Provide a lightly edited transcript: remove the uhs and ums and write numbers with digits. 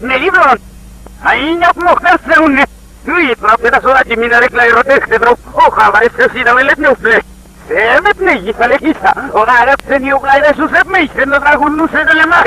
Melidron! Ainyak mo kasaun ne! Tui propeta sola jimina rekla erotekse bro! Oja varese sida velet neufle! Semet ne yisale kisa! Oga arap se ni uglai de susep me yisendo dragun nuse de lemar!